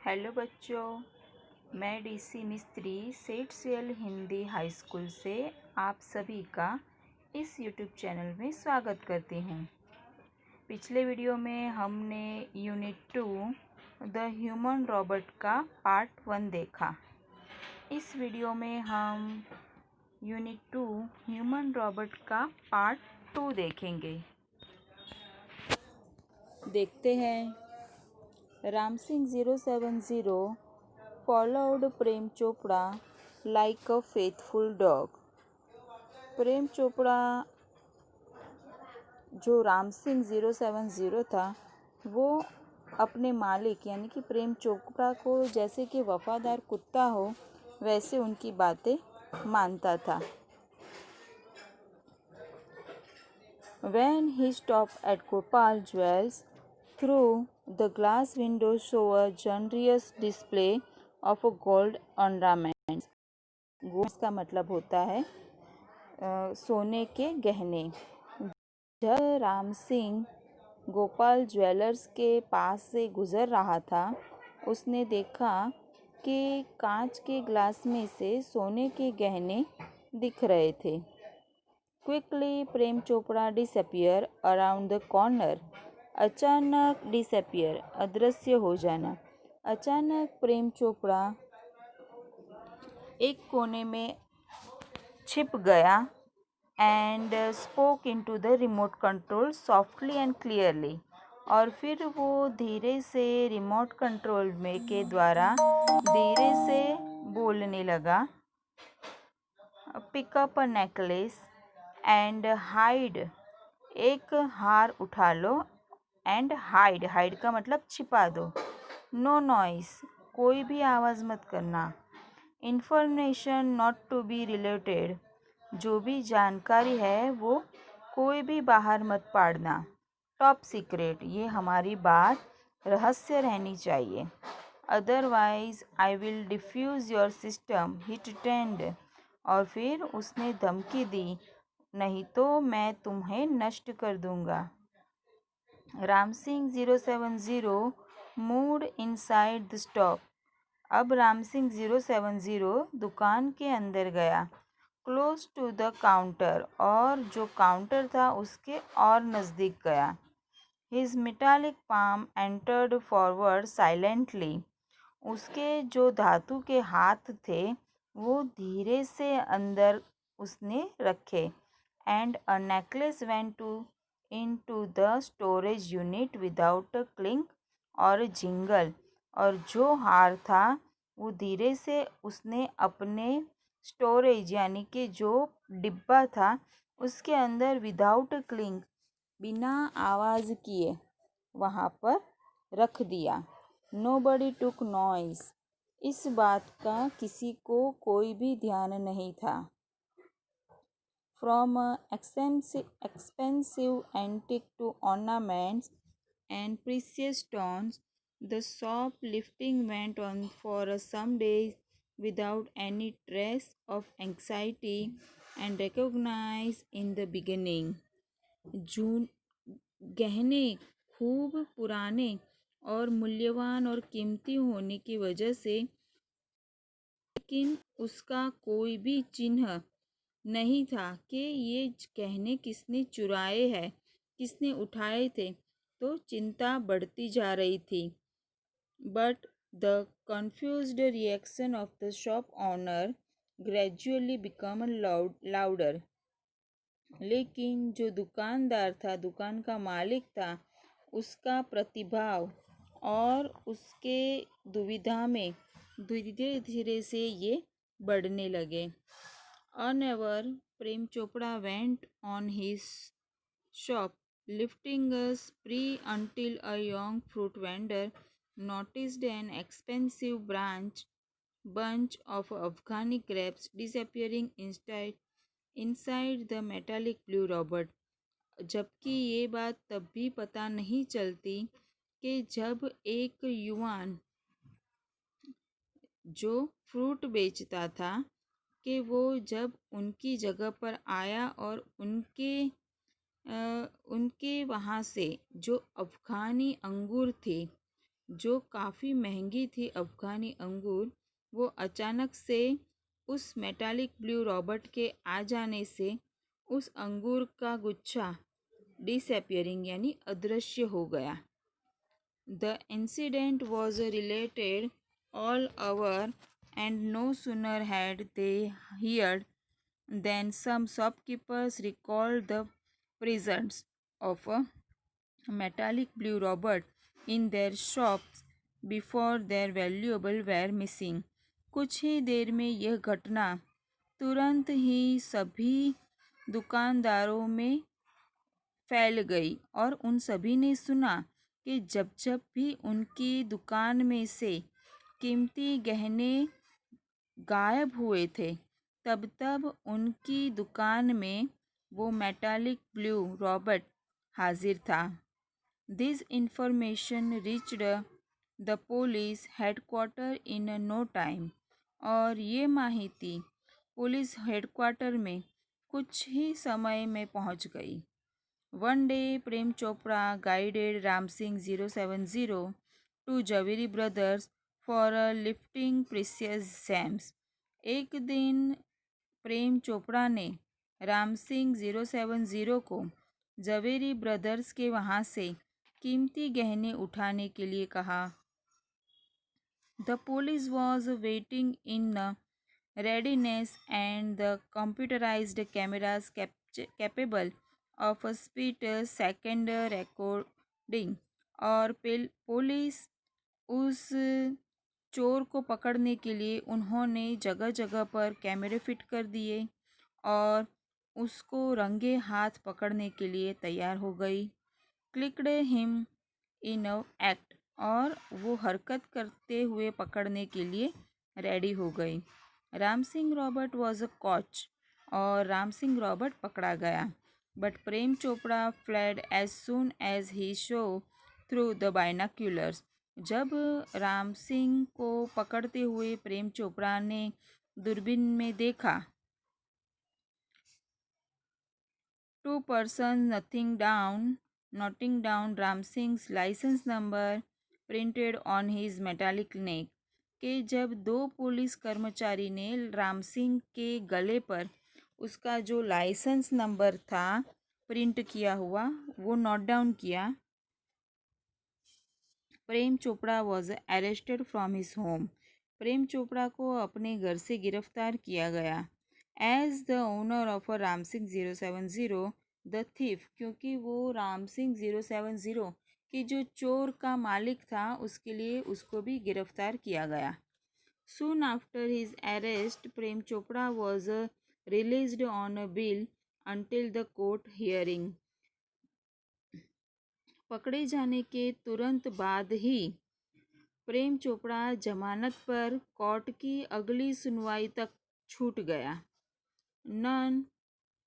Hello बच्चों, मैं DC मिस्त्री सेठ सियल हिंदी हाई स्कूल से आप सभी का इस यूट्यूब चैनल में स्वागत करती हूँ। पिछले वीडियो में हमने यूनिट 2 द ह्यूमन रोबोट का पार्ट 1 देखा। इस वीडियो में हम यूनिट 2 ह्यूमन रोबोट का पार्ट 2 देखेंगे। देखते हैं। Ramsingh 070 followed Prem Chopra like a faithful dog। Prem Chopra जो रामसिंह 070 था वो अपने मालिक यानी कि प्रेम चोपड़ा को जैसे कि वफादार कुत्ता हो वैसे उनकी बातें मानता था। When he stopped at Gopal Jewels, through the glass window saw a generous display of gold ornaments। Gold का मतलब होता है सोने के गहने। जब राम सिंह गोपाल ज्वेलर्स के पास से गुजर रहा था, उसने देखा कि कांच के ग्लास में से सोने के गहने दिख रहे थे। Quickly Prem Chopra disappear around the corner. अचानक डिसअपियर अदृश्य हो जाना। अचानक प्रेम चोपड़ा एक कोने में छिप गया and spoke into the remote control softly and clearly. और फिर वो धीरे से रिमोट कंट्रोल में के द्वारा धीरे से बोलने लगा। Pick up a necklace and hide. एक हार उठा लो एंड हाइड। हाइड का मतलब छिपा दो। नो नॉइस, कोई भी आवाज़ मत करना। Information not to be related, जो भी जानकारी है वो कोई भी बाहर मत पाड़ना। टॉप सीक्रेट, ये हमारी बात रहस्य रहनी चाहिए। Otherwise I will diffuse your system, he threatened. और फिर उसने धमकी दी, नहीं तो मैं तुम्हें नष्ट कर दूंगा। Ramsingh 070 moved inside the shop. अब रामसिंह 070 दुकान के अंदर गया। क्लोज टू द काउंटर, और जो काउंटर था उसके और नज़दीक गया। His metallic palm entered forward silently. उसके जो धातु के हाथ थे वो धीरे से अंदर उसने रखे। And a necklace went into the storage unit without a clink और जिंगल। और जो हार था वो धीरे से उसने अपने स्टोरेज यानी कि जो डिब्बा था उसके अंदर विदाउट क्लिंक, बिना आवाज़ किए वहाँ पर रख दिया। नोबडी टुक नॉइस, इस बात का किसी को कोई भी ध्यान नहीं था। From expensive antique to ornaments and precious stones, the shoplifting went on for some days without any trace of anxiety and recognized in the beginning। जून गहने खूब पुराने और मूल्यवान और कीमती होने की वजह से, लेकिन उसका कोई भी चिन्ह नहीं था कि ये गहने किसने चुराए हैं, किसने उठाए थे। तो चिंता बढ़ती जा रही थी। But the confused reaction of the shop owner gradually become louder. लेकिन जो दुकानदार था, दुकान का मालिक था, उसका प्रतिभाव और उसके दुविधा में धीरे धीरे से ये बढ़ने लगे। Unever, Prem Chopra went on his shop, lifting a spree until a young fruit vendor noticed an expensive bunch of Afghani grapes disappearing inside the metallic blue robot। जबकि ये बात तब भी पता नहीं चलती कि जब एक युवान जो फ्रूट बेचता था कि वो जब उनकी जगह पर आया और उनके वहाँ से जो अफ़गानी अंगूर थे जो काफ़ी महंगी थी अफ़गानी अंगूर, वो अचानक से उस मेटालिक ब्लू रॉबर्ट के आ जाने से उस अंगूर का गुच्छा डिसअपियरिंग यानी अदृश्य हो गया। The incident was related all over, and no sooner had they heard than some shopkeepers recalled the presence of a metallic blue robot in their shops before their valuable were missing. कुछ ही देर में यह घटना तुरंत ही सभी दुकानदारों में फैल गई और उन सभी ने सुना कि जब जब भी उनकी दुकान में से कीमती गहने गायब हुए थे, तब तब उनकी दुकान में वो मेटालिक ब्लू रॉबर्ट हाजिर था। This information reached the police headquarter in no time. और ये माहिती पुलिस हेडक्वार्टर में कुछ ही समय में पहुंच गई। One day, Prem Chopra guided Ram Singh 070 to Javeri Brothers for a lifting precious gems. एक दिन प्रेम चोपड़ा ने राम सिंह 070 को जवेरी ब्रदर्स के वहाँ से कीमती गहने उठाने के लिए कहा। The police was waiting in readiness, and the computerized cameras capable of a split second recording और पुलिस उस चोर को पकड़ने के लिए उन्होंने जगह जगह पर कैमरे फिट कर दिए और उसको रंगे हाथ पकड़ने के लिए तैयार हो गई। क्लिकड हिम इन एक्ट, और वो हरकत करते हुए पकड़ने के लिए रेडी हो गई। Ram Singh robot was a caught, और राम सिंह रॉबर्ट पकड़ा गया। But Prem Chopra fled as soon as he saw through the binoculars. जब राम सिंह को पकड़ते हुए प्रेम चोपड़ा ने दूरबीन में देखा, two person noting down Ram Singh license number printed on his metallic neck, कि जब दो पुलिस कर्मचारी ने राम सिंह के गले पर उसका जो लाइसेंस नंबर था प्रिंट किया हुआ वो नोट डाउन किया। Prem Chopra was arrested from his home. Prem Chopra को अपने घर से गिरफ्तार किया गया। As the owner of a Ram Singh 070 the thief, क्योंकि वो राम सिंह 070 की जो चोर का मालिक था उसके लिए उसको भी गिरफ्तार किया गया। Soon after his arrest, Prem Chopra was released on a bail until the court hearing. पकड़े जाने के तुरंत बाद ही प्रेम चोपड़ा जमानत पर कोर्ट की अगली सुनवाई तक छूट गया। None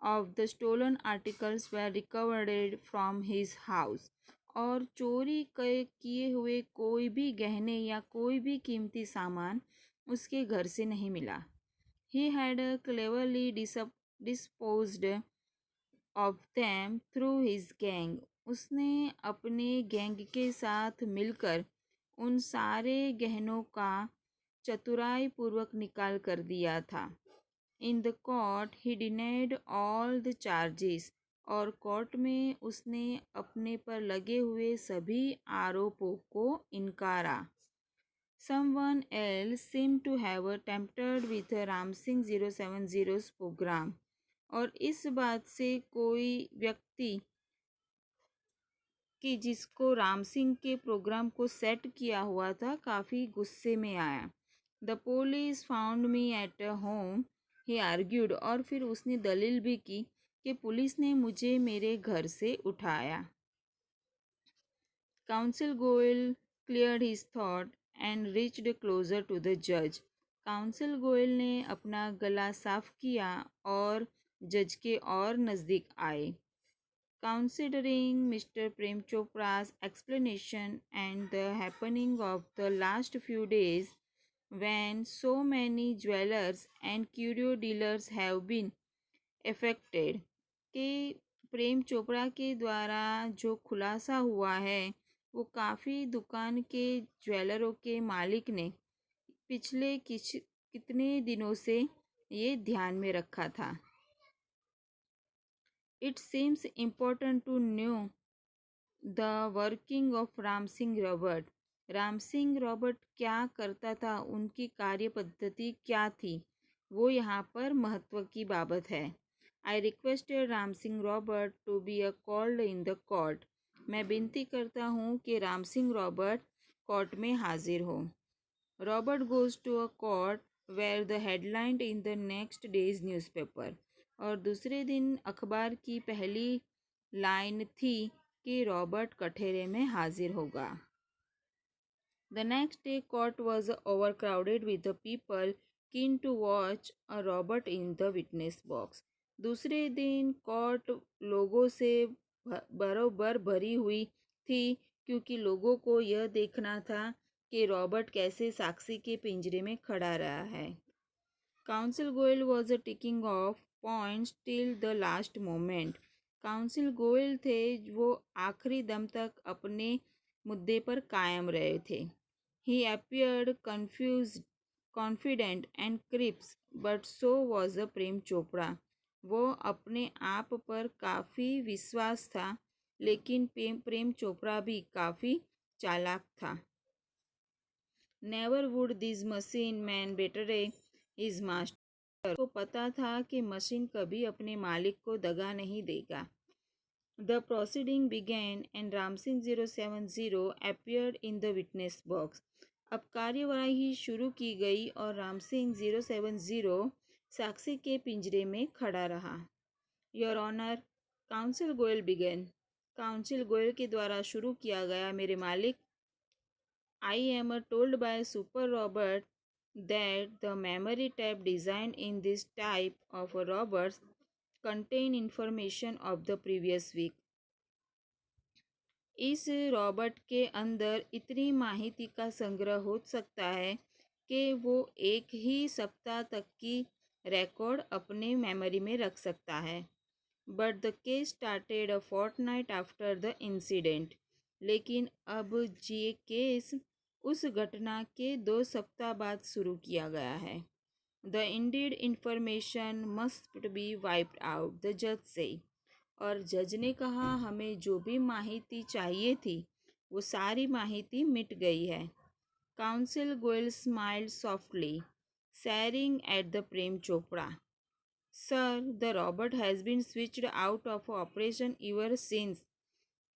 of the stolen articles were recovered from his house. और चोरी किए हुए कोई भी गहने या कोई भी कीमती सामान उसके घर से नहीं मिला। He had cleverly disposed of them through his gang. उसने अपने गैंग के साथ मिलकर उन सारे गहनों का चतुराई पूर्वक निकाल कर दिया था। इन the court he denied all the charges, और कोर्ट में उसने अपने पर लगे हुए सभी आरोपों को इनकारा। Someone else seemed to have tampered with Ram Singh 070's program, और इस बात से कोई व्यक्ति कि जिसको राम सिंह के प्रोग्राम को सेट किया हुआ था काफ़ी गुस्से में आया। The police found me at home, he argued, और फिर उसने दलील भी की कि पुलिस ने मुझे मेरे घर से उठाया। Council Goyal cleared his thought and reached closer to the जज। काउंसिल गोयल ने अपना गला साफ किया और जज के और नज़दीक आए। Considering Mr. Prem Chopra's explanation and the happening of the last few days, when so many jewelers and curio dealers have been affected, कि प्रेम चोपड़ा के द्वारा जो खुलासा हुआ है वो काफ़ी दुकान के ज्वेलरों के मालिक ने पिछले कितने दिनों से ये ध्यान में रखा था। It seems important to know the working of Ram Singh robot. Ram Singh robot क्या करता था, उनकी कार्य पद्धति क्या थी, वो यहाँ पर महत्व की बाबत है। I requested Ram Singh robot to be a called in the court. मैं विनती करता हूँ कि राम सिंह रॉबर्ट कोर्ट में हाजिर हो। Robot goes to a court where the headline in the next day's newspaper. और दूसरे दिन अखबार की पहली लाइन थी कि रॉबर्ट कठेरे में हाजिर होगा। The next day court was overcrowded with the people keen to watch a Robert in the witness box. दूसरे दिन कोर्ट लोगों से बरोबर भरी हुई थी, क्योंकि लोगों को यह देखना था कि रॉबर्ट कैसे साक्षी के पिंजरे में खड़ा रहा है। Counsel Goyal was ticking of points till the last moment. Council Goyal थे, वो आखिरी दम तक अपने मुद्दे पर कायम रहे थे। ही appeared confused, confident and crisp, but so was Prem Chopra. वो अपने आप पर काफ़ी विश्वास था, लेकिन प्रेम चोपड़ा भी काफ़ी चालाक था। Never would this machine man betray his master. को पता था कि मशीन कभी अपने मालिक को दगा नहीं देगा। The proceeding began and Ramsingh 070 appeared in the witness box। अब कार्यवाही शुरू की गई और रामसिंह 070 साक्षी के पिंजरे में खड़ा रहा। Your honour, counsel Goyal began. Counsel Goyal के द्वारा शुरू किया गया, मेरे मालिक। I am told by super robot that the memory tape designed in this type of robbers contain information of the previous week। इस रॉबर्ट के अंदर इतनी माहिती का संग्रह हो सकता है कि वो एक ही सप्ताह तक की रिकॉर्ड अपने मेमोरी में रख सकता है। But the case started a fortnight after the incident. लेकिन अब ये केस उस घटना के 2 सप्ताह बाद शुरू किया गया है। The Indeed information must be wiped out, the जज से। और जज ने कहा, हमें जो भी माहिती चाहिए थी वो सारी माहिती मिट गई है। Counsel Goyal smiled softly, staring at the Prem Chopra. Sir, the robot has been switched out of operation ever since।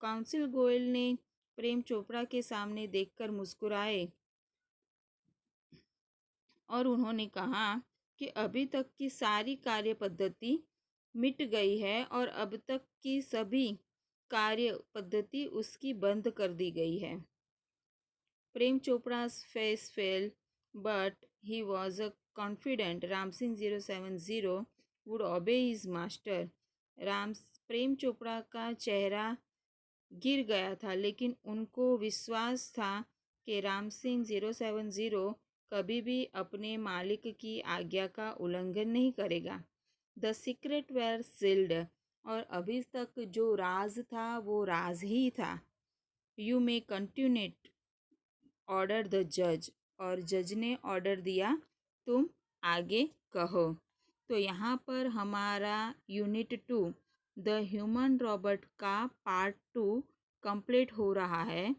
Counsel Goyal ने प्रेम चोपड़ा के सामने देखकर मुस्कुराए और उन्होंने कहा कि अभी तक की सारी कार्य पद्धति मिट गई है और अब तक की सभी कार्य पद्धति उसकी बंद कर दी गई है। प्रेम चोपड़ा's face fell, but he was confident Ramsingh 070 would obey his master। Ram Prem Chopra का चेहरा गिर गया था, लेकिन उनको विश्वास था कि राम सिंह 070 कभी भी अपने मालिक की आज्ञा का उल्लंघन नहीं करेगा। The secret were sealed. और अभी तक जो राज था वो राज ही था। यू मे कंटिन्यूट, ऑर्डर द जज। और जज ने ऑर्डर दिया, तुम आगे कहो। तो यहाँ पर हमारा यूनिट 2 द ह्यूमन रॉबर्ट का पार्ट 2 कंप्लीट हो रहा है।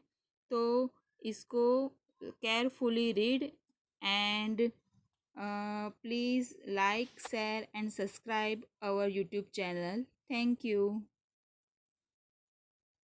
तो इसको carefully read and please like share and subscribe our YouTube channel. Thank you.